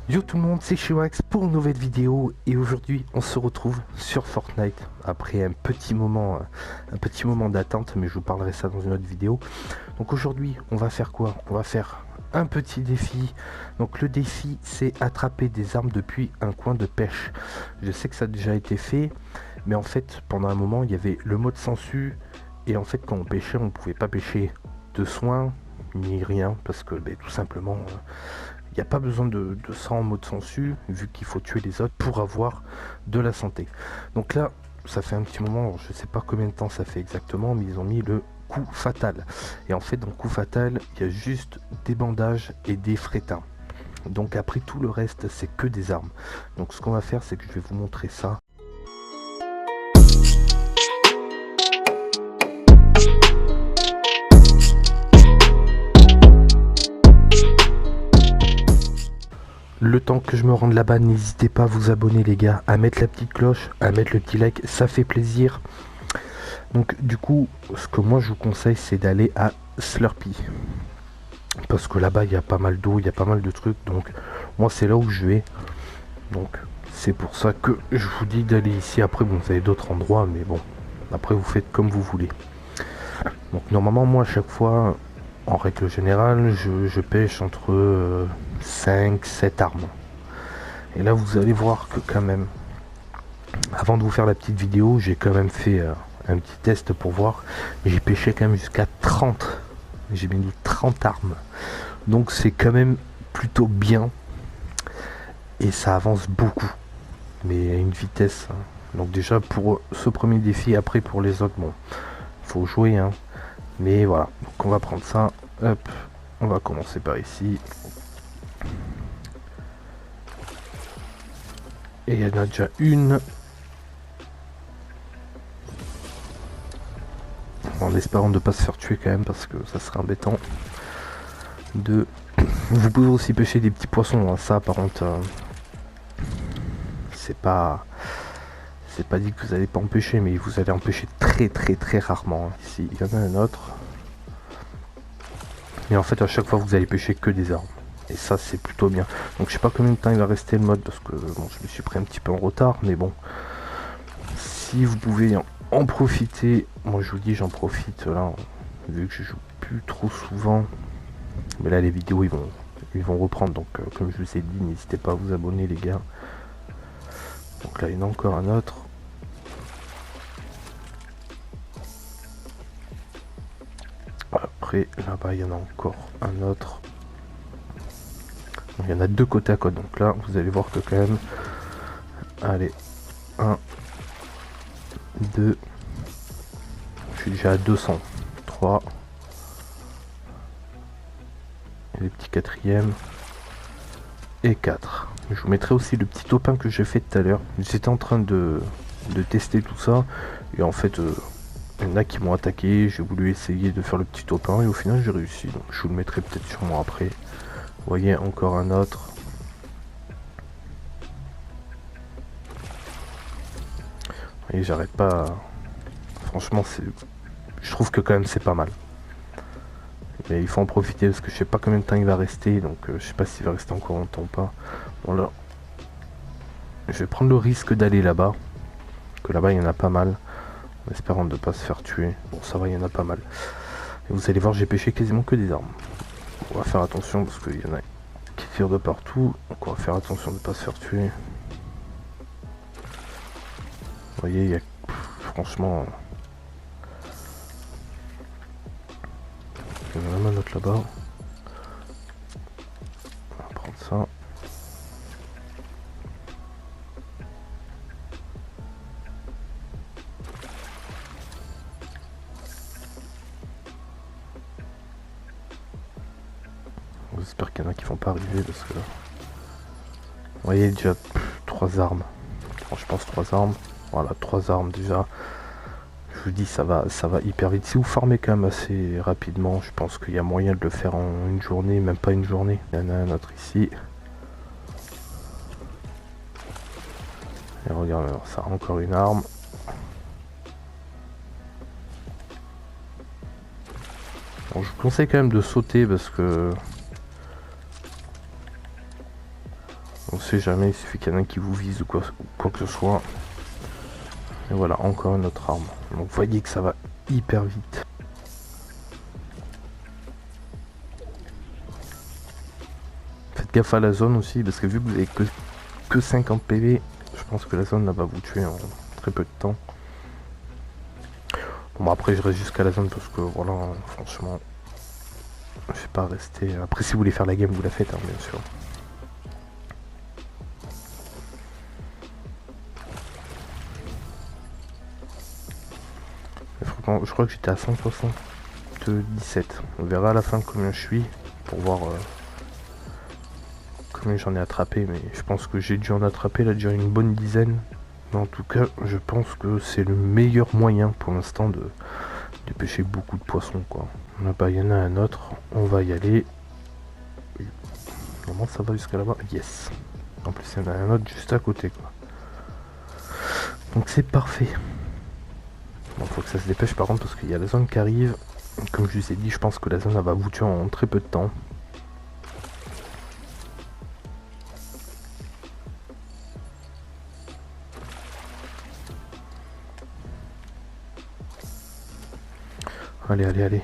Yo tout le monde, c'est Chiwax pour une nouvelle vidéo et aujourd'hui on se retrouve sur Fortnite après un petit moment d'attente, mais je vous parlerai ça dans une autre vidéo. Donc aujourd'hui on va faire quoi? On va faire un petit défi. Donc le défi c'est attraper des armes depuis un coin de pêche. Je sais que ça a déjà été fait, mais en fait pendant un moment il y avait le mode sensu et en fait quand on pêchait on pouvait pas pêcher de soins ni rien parce que tout simplement il n'y a pas besoin de ça en mode sensu, vu qu'il faut tuer les autres pour avoir de la santé. Donc là, ça fait un petit moment, je ne sais pas combien de temps ça fait exactement, mais ils ont mis le coup fatal. Et en fait, dans le coup fatal, il y a juste des bandages et des frétins. Donc après, tout le reste, c'est que des armes. Donc ce qu'on va faire, c'est que je vais vous montrer ça. Le temps que je me rende là-bas, n'hésitez pas à vous abonner les gars, à mettre la petite cloche, à mettre le petit like, ça fait plaisir. Donc du coup, ce que moi je vous conseille, c'est d'aller à Slurpee. Parce que là-bas, il y a pas mal d'eau, il y a pas mal de trucs. Donc moi, c'est là où je vais. Donc c'est pour ça que je vous dis d'aller ici. Après, bon, vous avez d'autres endroits, mais bon. Après, vous faites comme vous voulez. Donc normalement, moi, à chaque fois, en règle générale, je pêche entre 5, 7 armes. Et là, vous allez voir que quand même, avant de vous faire la petite vidéo, j'ai quand même fait un petit test pour voir. J'ai pêché quand même jusqu'à 30. J'ai mis 30 armes. Donc c'est quand même plutôt bien. Et ça avance beaucoup. Mais à une vitesse. Hein. Donc déjà pour ce premier défi, après pour les autres, bon, faut jouer. Hein. Mais voilà. Donc on va prendre ça. Hop. On va commencer par ici. Et il y en a déjà une. En espérant de ne pas se faire tuer quand même parce que ça serait embêtant. De... Vous pouvez aussi pêcher des petits poissons. Hein. Ça par contre, c'est pas dit que vous n'allez pas en pêcher, mais vous allez en pêcher très rarement. Hein. Ici, il y en a un autre. Et en fait, à chaque fois, vous allez pêcher que des armes. Et ça, c'est plutôt bien. Donc, je sais pas combien de temps il va rester le mode, parce que bon, je me suis pris un petit peu en retard, mais bon. Si vous pouvez en profiter, moi je vous dis, j'en profite là, vu que je joue plus trop souvent. Mais là, les vidéos, ils vont reprendre. Donc, comme je vous ai dit, n'hésitez pas à vous abonner, les gars. Donc là, il y en a encore un autre. Après, là-bas, il y en a encore un autre. Il y en a deux côté à côte. Donc là, vous allez voir que quand même... Allez, 1, 2... Je suis déjà à 200. 3. Et les petits quatrièmes. Et 4. Je vous mettrai aussi le petit topin que j'ai fait tout à l'heure. J'étais en train de tester tout ça. Et en fait... il y en a qui m'ont attaqué, j'ai voulu essayer de faire le petit topin et au final j'ai réussi. Donc je vous le mettrai peut-être sur moi après. Vous voyez encore un autre. Et j'arrête pas. Franchement je trouve que quand même c'est pas mal. Mais il faut en profiter parce que je sais pas combien de temps il va rester. Donc je sais pas s'il va rester encore longtemps ou pas. Bon là. Je vais prendre le risque d'aller là-bas. Que là-bas il y en a pas mal. En espérant de ne pas se faire tuer. Bon ça va, il y en a pas mal. Et vous allez voir, j'ai pêché quasiment que des armes. On va faire attention parce qu'il y en a qui tirent de partout. Donc on va faire attention de ne pas se faire tuer. Vous voyez, il y a franchement... Il y en a même un autre là-bas. On va prendre ça. J'espère qu'il y en a qui vont pas arriver parce que là... Vous voyez déjà 3 armes. Bon, je pense 3 armes. Voilà, 3 armes déjà. Je vous dis, ça va hyper vite. Si vous farmez quand même assez rapidement, je pense qu'il y a moyen de le faire en une journée, même pas une journée. Il y en a un autre ici. Et regarde, ça a encore une arme. Bon, je vous conseille quand même de sauter parce que... sait jamais, il suffit qu'il y en a un qui vous vise ou quoi que ce soit. Et voilà, encore une autre arme. Donc vous voyez que ça va hyper vite. Faites gaffe à la zone aussi, parce que vu que vous avez que 50 PV, je pense que la zone va vous tuer en très peu de temps. Bon, après je reste jusqu'à la zone parce que voilà, franchement, je vais pas rester. Après, si vous voulez faire la game, vous la faites, hein, bien sûr. Je crois que j'étais à 177. On verra à la fin combien je suis pour voir combien j'en ai attrapé. Mais je pense que j'ai dû en attraper là déjà une bonne dizaine. Mais en tout cas, je pense que c'est le meilleur moyen pour l'instant de pêcher beaucoup de poissons, quoi. Là-bas, il y en a un autre. On va y aller. Comment ça va jusqu'à là-bas? Yes. En plus, il y en a un autre juste à côté, quoi. Donc c'est parfait. Bon, faut que ça se dépêche par contre parce qu'il y a la zone qui arrive. Comme je vous ai dit, je pense que la zone elle va vous tuer en très peu de temps. Allez, allez, allez.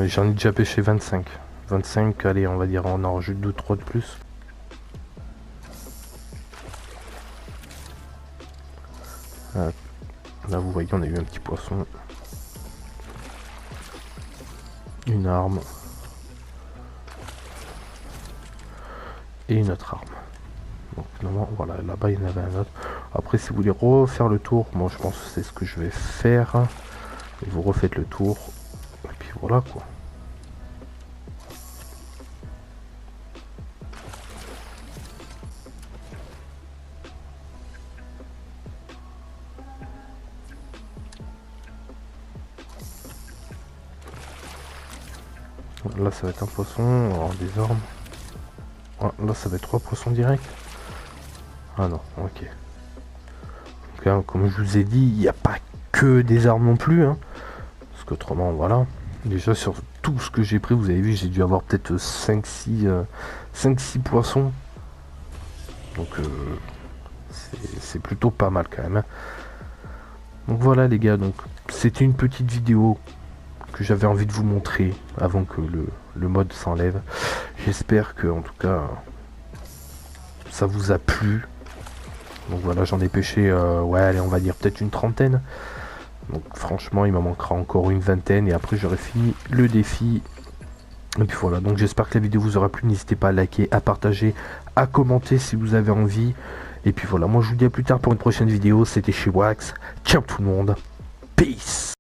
J'en ai déjà pêché 25. 25, allez, on va dire, on en rajoute 2-3 de plus. Là, vous voyez, on a eu un petit poisson. Une arme. Et une autre arme. Donc, finalement, voilà, là-bas, il y en avait un autre. Après, si vous voulez refaire le tour, moi, je pense que c'est ce que je vais faire. Et vous refaites le tour. Et puis voilà, quoi. Là ça va être un poisson, on va avoir des armes. Ah, là ça va être 3 poissons directs. Ah non, ok. Donc, hein, comme je vous ai dit, il n'y a pas que des armes non plus. Hein, parce qu'autrement, voilà. Déjà sur tout ce que j'ai pris, vous avez vu, j'ai dû avoir peut-être 5-6 poissons. Donc c'est plutôt pas mal quand même. Hein. Donc voilà les gars, donc c'était une petite vidéo que j'avais envie de vous montrer avant que le mode s'enlève. J'espère que en tout cas ça vous a plu. Donc voilà, j'en ai pêché ouais, allez, on va dire peut-être une trentaine. Donc franchement il m'en manquera encore une vingtaine et après j'aurai fini le défi. Et puis voilà, donc j'espère que la vidéo vous aura plu. N'hésitez pas à liker, à partager, à commenter si vous avez envie. Et puis voilà, moi je vous dis à plus tard pour une prochaine vidéo. C'était chez Wax. Ciao tout le monde. Peace.